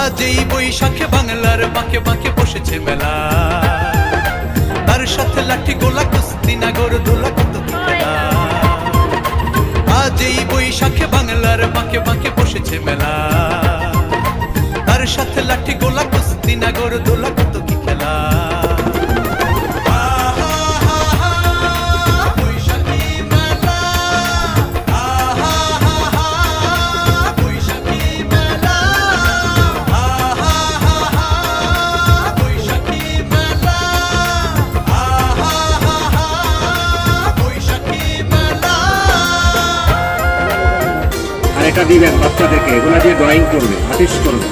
আজ এই বৈশাখে বাংলার বাঁকে বাঁকে বসেছে মেলা, তার সাথে লাঠি গোলা কুস্তি নাগর দোলা কত কি খেলা। আজ এই বৈশাখে বাংলার বাঁকে বাঁকে বসেছে মেলা, তার সাথে লাঠি গোলা কুস্তি নাগর দোলা কত কি খেলা। এটা দিবেন বাচ্চাদেরকে, এগুলা দিয়ে ড্রয়িং করবে, আর্টিস্ট করবে।